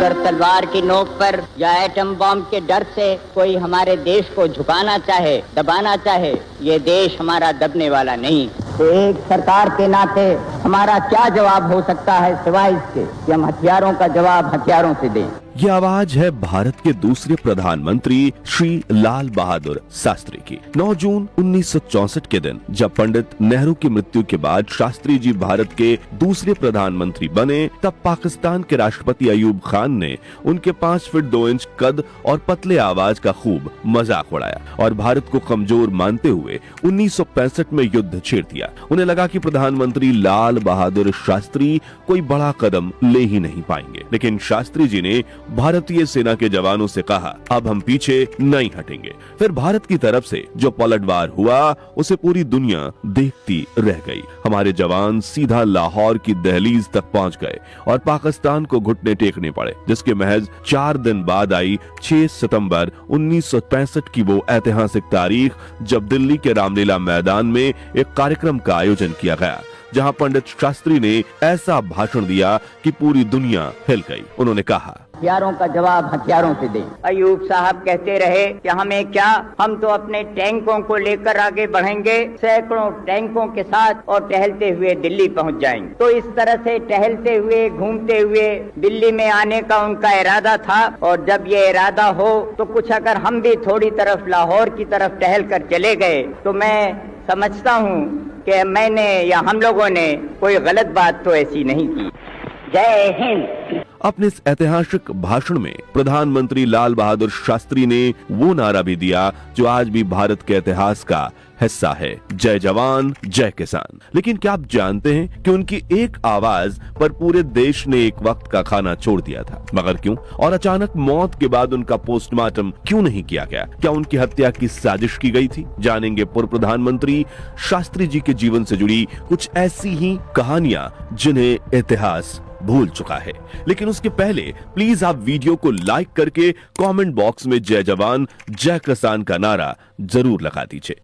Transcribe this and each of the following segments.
अगर तलवार की नोक पर या एटम बॉम्ब के डर से कोई हमारे देश को झुकाना चाहे, दबाना चाहे, ये देश हमारा दबने वाला नहीं। तो एक सरकार के नाते हमारा क्या जवाब हो सकता है सिवाय इसके कि हम हथियारों का जवाब हथियारों से दें। ये आवाज है भारत के दूसरे प्रधानमंत्री श्री लाल बहादुर शास्त्री की। 9 जून 1964 के दिन जब पंडित नेहरू की मृत्यु के बाद शास्त्री जी भारत के दूसरे प्रधानमंत्री बने, तब पाकिस्तान के राष्ट्रपति अयूब खान ने उनके 5 फीट 2 इंच कद और पतले आवाज का खूब मजाक उड़ाया और भारत को कमजोर मानते हुए 1965 में युद्ध छेड़ दिया। उन्हें लगा कि प्रधानमंत्री लाल बहादुर शास्त्री कोई बड़ा कदम ले ही नहीं पाएंगे, लेकिन शास्त्री जी ने भारतीय सेना के जवानों से कहा, अब हम पीछे नहीं हटेंगे। फिर भारत की तरफ से जो पलटवार हुआ उसे पूरी दुनिया देखती रह गई। हमारे जवान सीधा लाहौर की दहलीज तक पहुंच गए और पाकिस्तान को घुटने टेकने पड़े, जिसके महज 4 दिन बाद आई 6 सितंबर 1965 की वो ऐतिहासिक तारीख जब दिल्ली के रामलीला मैदान में एक कार्यक्रम का आयोजन किया गया, जहां पंडित शास्त्री ने ऐसा भाषण दिया कि पूरी दुनिया हिल गई। उन्होंने कहा, हथियारों का जवाब हथियारों से दें। अयूब साहब कहते रहे कि हमें क्या, हम तो अपने टैंकों को लेकर आगे बढ़ेंगे, सैकड़ों टैंकों के साथ, और टहलते हुए दिल्ली पहुंच जाएंगे। तो इस तरह से टहलते हुए, घूमते हुए दिल्ली में आने का उनका इरादा था। और जब ये इरादा हो तो कुछ अगर हम भी थोड़ी तरफ लाहौर की तरफ टहल कर चले गए तो मैं समझता हूँ कि मैंने या हम लोगों ने कोई गलत बात तो ऐसी नहीं की। जय हिंद। अपने इस ऐतिहासिक भाषण में प्रधानमंत्री लाल बहादुर शास्त्री ने वो नारा भी दिया जो आज भी भारत के इतिहास का हिस्सा है, जय जवान जय किसान। लेकिन क्या आप जानते हैं कि उनकी एक आवाज पर पूरे देश ने एक वक्त का खाना छोड़ दिया था? मगर क्यों? और अचानक मौत के बाद उनका पोस्टमार्टम क्यों नहीं किया गया? क्या उनकी हत्या की साजिश की गई थी? जानेंगे पूर्व प्रधानमंत्री शास्त्री जी के जीवन से जुड़ी कुछ ऐसी ही कहानियां जिन्हें इतिहास भूल चुका है। लेकिन उसके पहले प्लीज आप वीडियो को लाइक करके कमेंट बॉक्स में जय जवान जय किसान का नारा जरूर लगा दीजिए।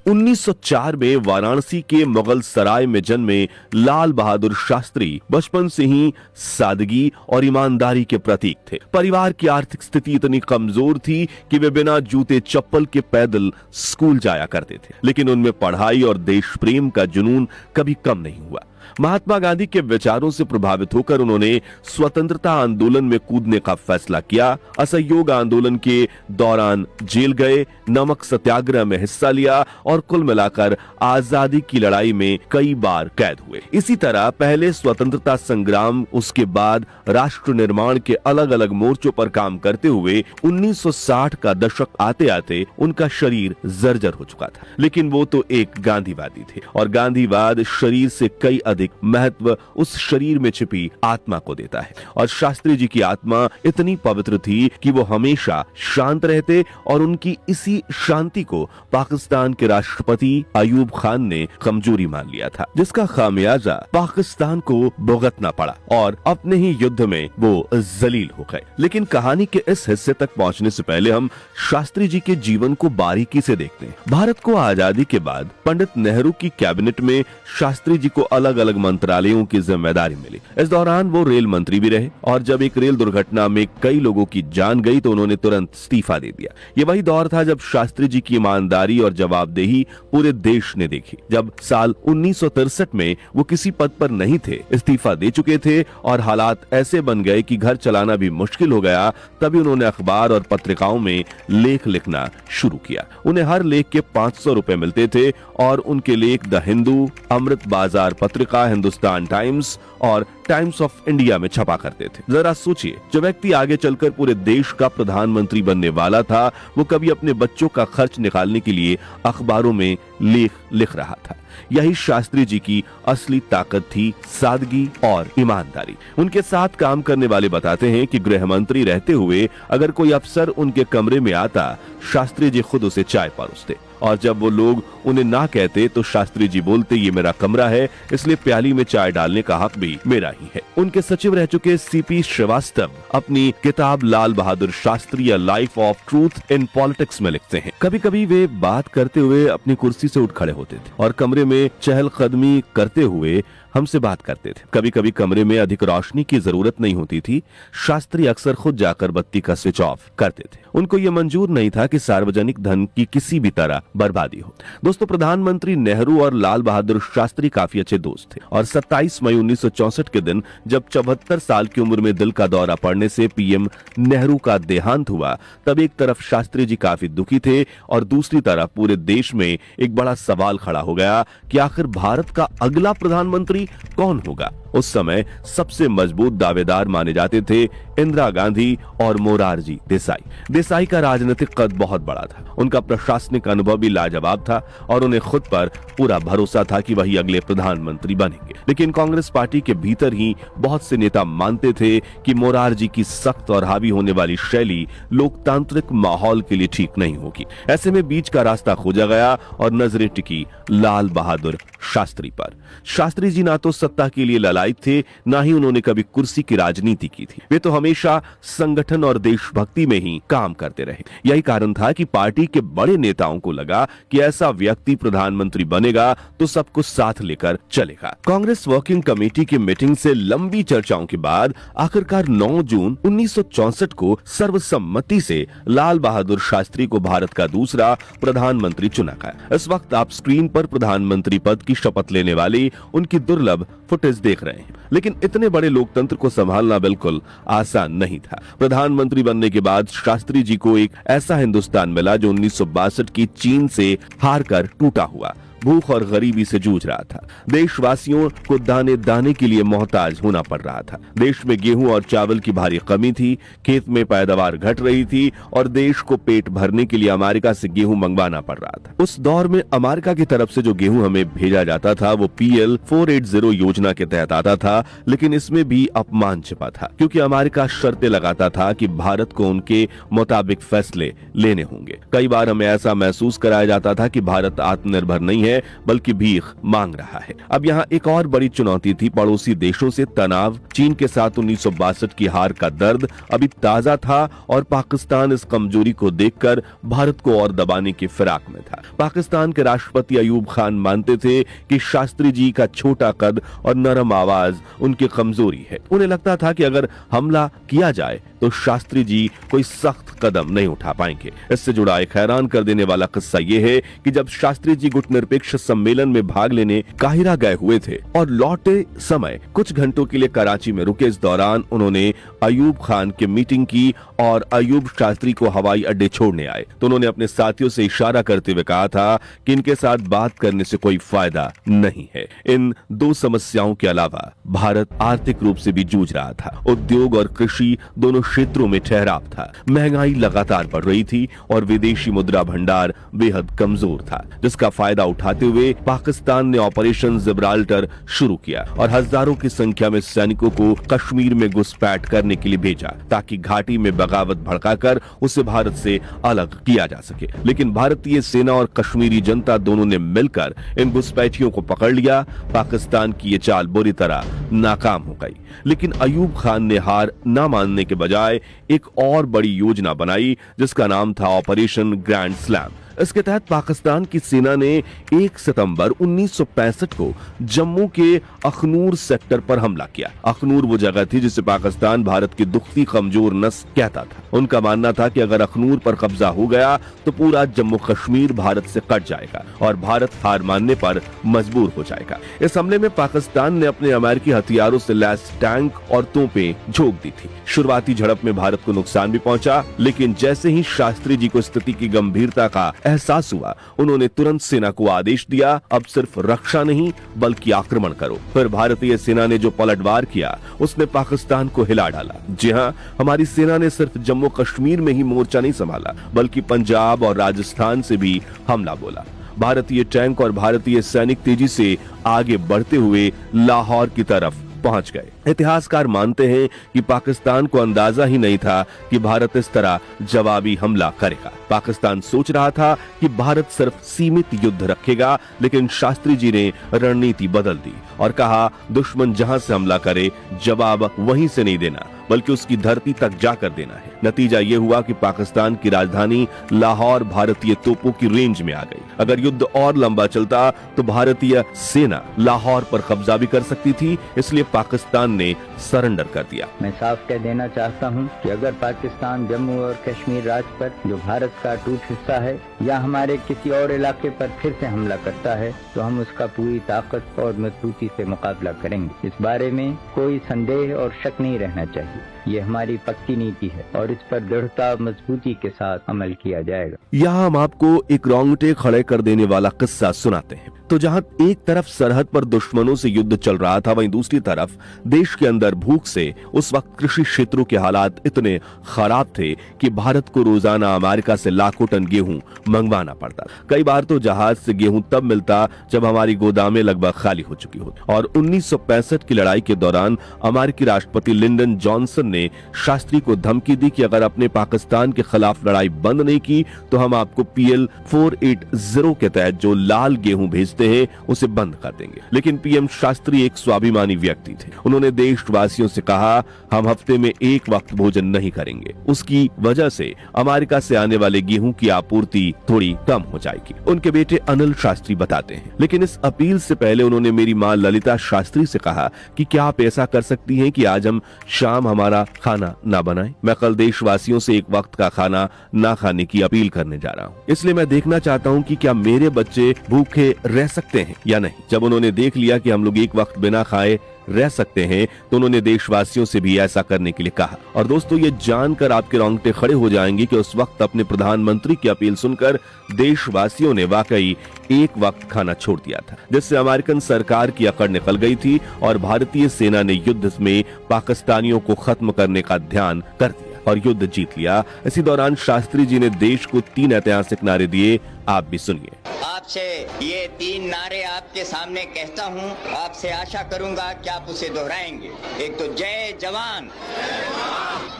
1904 में वाराणसी के मुगल सराय में जन्मे लाल बहादुर शास्त्री बचपन से ही सादगी और ईमानदारी के प्रतीक थे। परिवार की आर्थिक स्थिति इतनी कमजोर थी कि वे बिना जूते चप्पल के पैदल स्कूल जाया करते थे, लेकिन उनमें पढ़ाई और देश प्रेम का जुनून कभी कम नहीं हुआ। महात्मा गांधी के विचारों से प्रभावित होकर उन्होंने स्वतंत्रता आंदोलन में कूदने का फैसला किया। असहयोग आंदोलन के दौरान जेल गए, नमक सत्याग्रह में हिस्सा लिया और कुल मिलाकर आजादी की लड़ाई में कई बार कैद हुए। इसी तरह पहले स्वतंत्रता संग्राम, उसके बाद राष्ट्र निर्माण के अलग अलग मोर्चों पर काम करते हुए 1960 का दशक आते आते उनका शरीर जर्जर हो चुका था। लेकिन वो तो एक गांधीवादी थे और गांधीवाद शरीर से कई अधिक महत्व उस शरीर में छिपी आत्मा को देता है। और शास्त्री जी की आत्मा इतनी पवित्र थी कि वो हमेशा शांत रहते और उनकी इसी शांति को पाकिस्तान के राष्ट्रपति अयूब खान ने कमजोरी मान लिया था, जिसका खामियाजा पाकिस्तान को भुगतना पड़ा और अपने ही युद्ध में वो जलील हो गए। लेकिन कहानी के इस हिस्से तक पहुंचने से पहले हम शास्त्री जी के जीवन को बारीकी से देखते हैं। भारत को आजादी के बाद पंडित नेहरू की कैबिनेट में शास्त्री जी को अलग अलग मंत्रालयों की जिम्मेदारी मिली। इस दौरान वो रेल मंत्री भी रहे और जब एक रेल दुर्घटना में कई लोगों की जान गई तो उन्होंने तुरंत इस्तीफा दे दिया। ये वही दौर था जब शास्त्री जी की ईमानदारी और जवाबदेही पूरे देश ने देखी। जब साल 1963 में वो किसी पद पर नहीं थे, इस्तीफा दे चुके थे और हालात ऐसे बन गए कि घर चलाना भी मुश्किल हो गया, तभी उन्होंने अखबार और पत्रिकाओं में लेख लिखना शुरू किया। उन्हें हर लेख के 500 रुपए मिलते थे और उनके लेख द हिंदू, अमृत बाजार पत्रिका, हिंदुस्तान टाइम्स और टाइम्स ऑफ इंडिया में छपा करते थे। जरा सोचिए, जो व्यक्ति आगे चलकर पूरे देश का प्रधानमंत्री बनने वाला था, वो कभी अपने बच्चों का खर्च निकालने के लिए अखबारों में लेख लिख रहा था। यही शास्त्री जी की असली ताकत थी, सादगी और ईमानदारी। उनके साथ काम करने वाले बताते हैं कि गृह मंत्री रहते हुए अगर कोई अफसर उनके कमरे में आता, शास्त्री जी खुद उसे चाय परोसते और जब वो लोग उन्हें ना कहते तो शास्त्री जी बोलते, ये मेरा कमरा है, इसलिए प्याली में चाय डालने का हक भी मेरा ही है। उनके सचिव रह चुके सीपी श्रीवास्तव अपनी किताब लाल बहादुर शास्त्री या life of truth in politics में लिखते हैं, कभी कभी वे बात करते हुए अपनी कुर्सी से उठ खड़े होते थे और कमरे में चहलकदमी करते हुए हमसे बात करते थे। कभी कभी कमरे में अधिक रोशनी की जरूरत नहीं होती थी, शास्त्री अक्सर खुद जाकर बत्ती का स्विच ऑफ करते थे। उनको यह मंजूर नहीं था कि सार्वजनिक धन की किसी भी तरह बर्बादी हो। दोस्तों, प्रधानमंत्री नेहरू और लाल बहादुर शास्त्री काफी अच्छे दोस्त थे और 27 मई 1964 के दिन जब 74 साल की उम्र में दिल का दौरा पड़ने से पीएम नेहरू का देहांत हुआ, तब एक तरफ शास्त्री जी काफी दुखी थे और दूसरी तरफ पूरे देश में एक बड़ा सवाल खड़ा हो गया कि आखिर भारत का अगला प्रधानमंत्री कौन होगा। उस समय सबसे मजबूत दावेदार माने जाते थे इंदिरा गांधी और मोरारजी देसाई। देसाई का राजनीतिक कद बहुत बड़ा था, उनका प्रशासनिक अनुभव भी लाजवाब था और उन्हें खुद पर पूरा भरोसा था कि वही अगले प्रधानमंत्री बनेंगे। लेकिन कांग्रेस पार्टी के भीतर ही बहुत से नेता मानते थे कि मोरारजी की सख्त और हावी होने वाली शैली लोकतांत्रिक माहौल के लिए ठीक नहीं होगी। ऐसे में बीच का रास्ता खोजा गया और नजरें टिकी लाल बहादुर शास्त्री पर। शास्त्री जी ना तो सत्ता के लिए ललायत थे, ना ही उन्होंने कभी कुर्सी की राजनीति की थी। वे तो हमेशा संगठन और देशभक्ति में ही काम करते रहे। यही कारण था कि पार्टी के बड़े नेताओं को लगा कि ऐसा व्यक्ति प्रधानमंत्री बनेगा तो सब कुछ साथ लेकर चलेगा। कांग्रेस वर्किंग कमेटी की मीटिंग से लंबी चर्चाओं के बाद आखिरकार 9 जून 1964 को सर्वसम्मति से लाल बहादुर शास्त्री को भारत का दूसरा प्रधानमंत्री चुना गया। इस वक्त आप स्क्रीन पर प्रधानमंत्री पद की शपथ लेने वाली उनकी दुर्लभ फुटेज देख रहे हैं। लेकिन इतने बड़े लोकतंत्र को संभालना बिल्कुल आसान नहीं था। प्रधानमंत्री बनने के बाद शास्त्री जी को एक ऐसा हिंदुस्तान मिला जो 1962 की चीन से हारकर टूटा हुआ, भूख और गरीबी से जूझ रहा था। देशवासियों को दाने दाने के लिए मोहताज होना पड़ रहा था। देश में गेहूं और चावल की भारी कमी थी, खेत में पैदावार घट रही थी और देश को पेट भरने के लिए अमेरिका से गेहूं मंगवाना पड़ रहा था। उस दौर में अमेरिका की तरफ से जो गेहूं हमें भेजा जाता था वो PL 480 योजना के तहत आता था, लेकिन इसमें भी अपमान छिपा था, क्योंकि अमेरिका शर्तें लगाता था कि भारत को उनके मुताबिक फैसले लेने होंगे। कई बार हमें ऐसा महसूस कराया जाता था कि भारत आत्मनिर्भर नहीं है बल्कि भीख मांग रहा है। अब यहाँ एक और बड़ी चुनौती थी पड़ोसी देशों से तनाव। चीन के साथ 1962 की हार का दर्द अभी ताजा था और पाकिस्तान इस कमजोरी को देखकर भारत को और दबाने की फिराक में था। पाकिस्तान के राष्ट्रपति अयूब खान मानते थे कि शास्त्री जी का छोटा कद और नरम आवाज उनकी कमजोरी है। उन्हें लगता था कि अगर हमला किया जाए तो शास्त्री जी कोई सख्त कदम नहीं उठा पाएंगे। इससे जुड़ा एक हैरान कर देने वाला किस्सा यह है कि जब शास्त्री जी गुटनिरपेक्ष सम्मेलन में भाग लेने काहिरा गए हुए थे और लौटे समय कुछ घंटों के लिए कराची में रुके, इस दौरान उन्होंने अयूब खान की मीटिंग की और अयूब शास्त्री को हवाई अड्डे छोड़ने आए तो उन्होंने अपने साथियों से इशारा करते हुए कहा था कि इनके साथ बात करने से कोई फायदा नहीं है। इन दो समस्याओं के अलावा भारत आर्थिक रूप से भी जूझ रहा था। उद्योग और कृषि दोनों क्षेत्रों में ठहराव था, महंगाई लगातार बढ़ रही थी और विदेशी मुद्रा भंडार बेहद कमजोर था, जिसका फायदा उठाते हुए पाकिस्तान ने ऑपरेशन जिब्राल्टर शुरू किया और हजारों की संख्या में सैनिकों को कश्मीर में घुसपैठ करने के लिए भेजा ताकि घाटी में बगावत भड़काकर उसे भारत से अलग किया जा सके। लेकिन भारतीय सेना और कश्मीरी जनता दोनों ने मिलकर इन घुसपैठियों को पकड़ लिया। पाकिस्तान की ये चाल बुरी तरह नाकाम हो गई। लेकिन अयूब खान ने हार न मानने के बजाय एक और बड़ी योजना बनाई जिसका नाम था ऑपरेशन ग्रैंड स्लैम। इसके तहत पाकिस्तान की सेना ने 1 सितंबर 1965 को जम्मू के अखनूर सेक्टर पर हमला किया। अखनूर वो जगह थी जिसे पाकिस्तान भारत की दुखती कमजोर नस कहता था। उनका मानना था कि अगर अखनूर पर कब्जा हो गया तो पूरा जम्मू कश्मीर भारत से कट जाएगा और भारत हार मानने पर मजबूर हो जाएगा। इस हमले में पाकिस्तान ने अपने अमेरिकी हथियारों से लैस टैंक और तोपें झोंक दी थी। शुरुआती झड़प में भारत को नुकसान भी पहुंचा, लेकिन जैसे ही शास्त्री जी को स्थिति की गंभीरता का एहसास हुआ, उन्होंने तुरंत सेना को आदेश दिया, अब सिर्फ रक्षा नहीं बल्कि आक्रमण करो। फिर भारतीय सेना ने जो पलटवार किया उसने पाकिस्तान को हिला डाला। जी हां, हमारी सेना ने सिर्फ जम्मू कश्मीर में ही मोर्चा नहीं संभाला बल्कि पंजाब और राजस्थान से भी हमला बोला। भारतीय टैंक और भारतीय सैनिक तेजी से आगे बढ़ते हुए लाहौर की तरफ पहुंच गए। इतिहासकार मानते हैं कि पाकिस्तान को अंदाजा ही नहीं था कि भारत इस तरह जवाबी हमला करेगा। पाकिस्तान सोच रहा था कि भारत सिर्फ सीमित युद्ध रखेगा, लेकिन शास्त्री जी ने रणनीति बदल दी और कहा दुश्मन जहां से हमला करे जवाब वहीं से नहीं देना बल्कि उसकी धरती तक जाकर देना है। नतीजा ये हुआ कि पाकिस्तान की राजधानी लाहौर भारतीय तोपों की रेंज में आ गई। अगर युद्ध और लंबा चलता तो भारतीय सेना लाहौर पर कब्जा भी कर सकती थी, इसलिए पाकिस्तान ने सरेंडर कर दिया। मैं साफ कह देना चाहता हूं कि अगर पाकिस्तान जम्मू और कश्मीर राज्य पर, जो भारत का अटूट हिस्सा है, या हमारे किसी और इलाके पर फिर से हमला करता है तो हम उसका पूरी ताकत और मजबूती से मुकाबला करेंगे। इस बारे में कोई संदेह और शक नहीं रहना चाहिए। ये हमारी पक्की नीति है और इस पर दृढ़ता मजबूती के साथ अमल किया जाएगा। यहाँ हम आपको एक रोंगटे खड़े कर देने वाला किस्सा सुनाते हैं। तो जहाँ एक तरफ सरहद पर दुश्मनों से युद्ध चल रहा था, वहीं दूसरी तरफ देश के अंदर भूख से उस वक्त कृषि क्षेत्रों के हालात इतने खराब थे कि भारत को रोजाना अमेरिका से लाखों टन गेहूं मंगवाना पड़ता। कई बार तो जहाज से गेहूं तब मिलता जब हमारी गोदामें लगभग खाली हो चुकी होती। और 1965 की लड़ाई के दौरान अमेरिकी राष्ट्रपति लिंडन जॉनसन ने शास्त्री को धमकी दी कि अगर अपने पाकिस्तान के खिलाफ लड़ाई बंद नहीं की तो हम आपको PL 480 के तहत जो लाल गेहूं भेजते हैं उसे बंद कर देंगे। लेकिन पीएम शास्त्री एक स्वाभिमानी व्यक्ति थे। उन्होंने देशवासियों से कहा, हम हफ्ते में एक वक्त भोजन नहीं करेंगे। उसकी वजह से अमेरिका से आने वाले गेहूं की आपूर्ति थोड़ी कम हो जाएगी। उनके बेटे अनिल शास्त्री बताते हैं। लेकिन इस अपील से पहले उन्होंने मेरी मां ललिता शास्त्री से कहा कि क्या आप ऐसा कर सकती हैं कि आज हम शाम हमारा खाना ना बनाएं। मैं कल देशवासियों से एक वक्त का खाना ना खाने की अपील करने जा रहा हूं, इसलिए मैं देखना चाहता हूं कि क्या मेरे बच्चे भूखे रह सकते हैं या नहीं। जब उन्होंने देख लिया कि हम लोग एक वक्त बिना खाए रह सकते हैं तो उन्होंने देशवासियों से भी ऐसा करने के लिए कहा। और दोस्तों, ये जानकर आपके रोंगटे खड़े हो जाएंगे कि उस वक्त अपने प्रधानमंत्री की अपील सुनकर देशवासियों ने वाकई एक वक्त खाना छोड़ दिया था, जिससे अमेरिकन सरकार की अकड़ निकल गई थी और भारतीय सेना ने युद्ध में पाकिस्तानियों को खत्म करने का ध्यान कर दिया और युद्ध जीत लिया। इसी दौरान शास्त्री जी ने देश को 3 ऐतिहासिक नारे दिए, आप भी सुनिए। आपसे ये 3 नारे आपके सामने कहता हूँ, आपसे आशा करूंगा कि आप उसे दोहराएंगे। एक तो जय जवान,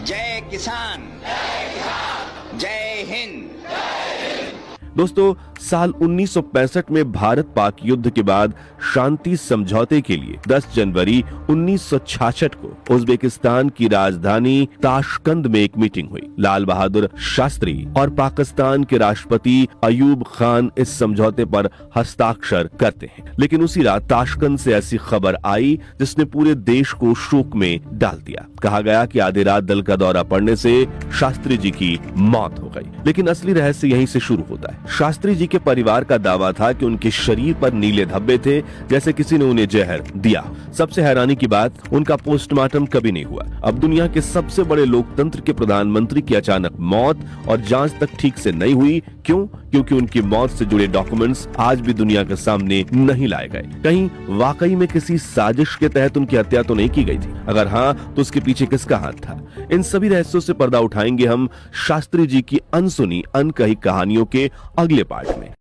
जय किसान, जय हिंद। दोस्तों, साल 1965 में भारत पाक युद्ध के बाद शांति समझौते के लिए 10 जनवरी 1966 को उज्बेकिस्तान की राजधानी ताशकंद में एक मीटिंग हुई। लाल बहादुर शास्त्री और पाकिस्तान के राष्ट्रपति अयूब खान इस समझौते पर हस्ताक्षर करते हैं। लेकिन उसी रात ताशकंद से ऐसी खबर आई जिसने पूरे देश को शोक में डाल दिया। कहा गया कि आधी रात दिल का दौरा पड़ने से शास्त्री जी की मौत हो गई। लेकिन असली रहस्य यहीं से शुरू होता है। शास्त्री जी के परिवार का दावा था कि उनके शरीर पर नीले धब्बे थे, जैसे किसी ने उन्हें जहर दिया। सबसे हैरानी की बात, उनका पोस्टमार्टम कभी नहीं हुआ। अब दुनिया के सबसे बड़े लोकतंत्र के प्रधानमंत्री की अचानक मौत और जांच तक ठीक से नहीं हुई। क्यों? क्योंकि उनकी मौत से जुड़े डॉक्यूमेंट्स आज भी दुनिया के सामने नहीं लाए गए। कहीं वाकई में किसी साजिश के तहत उनकी हत्या तो नहीं की गई थी? अगर हाँ, तो उसके पीछे किसका हाथ था? इन सभी रहस्यों से पर्दा उठाएंगे हम शास्त्री जी की अनसुनी अनकही कहानियों के अगले पार्ट में।